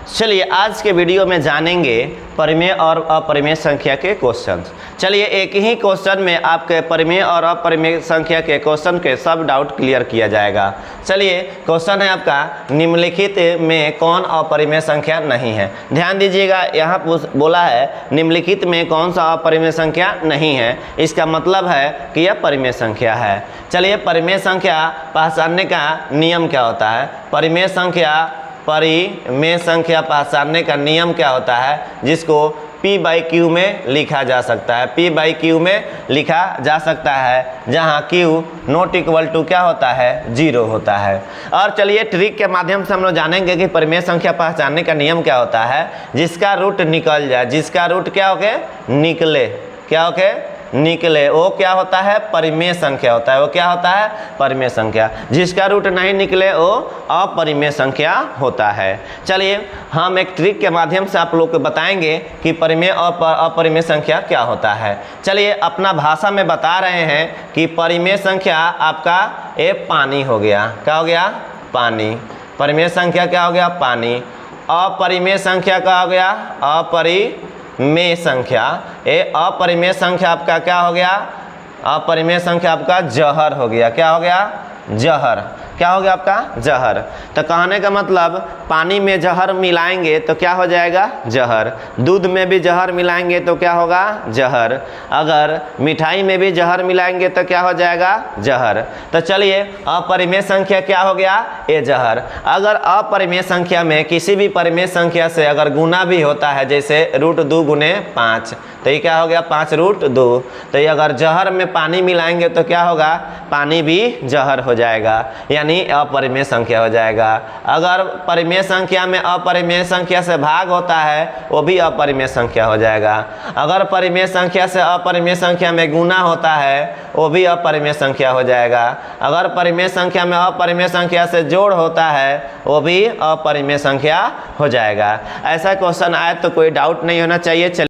चलिए आज के वीडियो में जानेंगे परिमेय और अपरिमेय संख्या के क्वेश्चन। चलिए एक ही क्वेश्चन में आपके परिमेय और अपरिमेय संख्या के क्वेश्चन के सब डाउट क्लियर किया जाएगा। चलिए क्वेश्चन है आपका, निम्नलिखित में कौन अपरिमेय संख्या नहीं है। ध्यान दीजिएगा, यहाँ बोला है निम्नलिखित में कौन सा अपरिमेय संख्या नहीं है, इसका मतलब है कि यह परिमेय संख्या है। चलिए परिमेय संख्या पहचानने का नियम क्या होता है। परिमेय संख्या पहचानने का नियम क्या होता है, जिसको P/Q में लिखा जा सकता है। P/Q में लिखा जा सकता है, जहां Q नॉट इक्वल टू क्या होता है, 0 होता है। और चलिए ट्रिक के माध्यम से हम लोग जानेंगे कि परिमेय संख्या पहचानने का नियम क्या होता है। जिसका रूट निकल जाए, जिसका रूट क्या हो गए, निकले, क्या हो गए, निकले, वो क्या होता है, परिमेय संख्या होता है। वो क्या होता है, परिमेय संख्या। जिसका रूट नहीं निकले वो अपरिमेय संख्या होता है। चलिए हम एक ट्रिक के माध्यम से आप लोग को बताएंगे कि परिमेय और अपरिमेय संख्या क्या होता है। चलिए अपना भाषा में बता रहे हैं कि परिमेय संख्या आपका ये पानी हो गया, क्या हो गया, पानी। परिमेय संख्या क्या हो गया, पानी। अपरिमेय संख्या क्या हो गया, अपरिमेय संख्या। ये अपरिमेय संख्या आपका क्या हो गया, अपरिमेय संख्या आपका जहर हो गया। क्या हो गया, जहर। क्या हो गया आपका, जहर। तो कहने का मतलब पानी में जहर मिलाएंगे तो क्या हो जाएगा, जहर। दूध में भी जहर मिलाएंगे तो क्या होगा, जहर। अगर मिठाई में भी जहर मिलाएंगे तो क्या हो जाएगा, जहर। तो चलिए अपरिमेय संख्या क्या हो गया, ये जहर। अगर अपरिमेय संख्या में किसी भी परिमेय संख्या से अगर गुना भी होता है, जैसे √2 × 5, तो ये क्या हो गया, 5√2। तो ये अगर जहर में पानी मिलाएंगे तो क्या होगा, पानी भी जहर हो जाएगा, यानी अपरिमेय संख्या हो जाएगा। अगर परिमेय संख्या में अपरिमेय संख्या से भाग होता है, वो भी अपरिमेय संख्या हो जाएगा। अगर परिमेय संख्या से अपरिमेय संख्या में गुना होता है, वो भी अपरिमेय संख्या हो जाएगा। अगर परिमेय संख्या में अपरिमेय संख्या से जोड़ होता है, वो भी अपरिमेय संख्या हो जाएगा। ऐसा क्वेश्चन आए तो कोई डाउट नहीं होना चाहिए।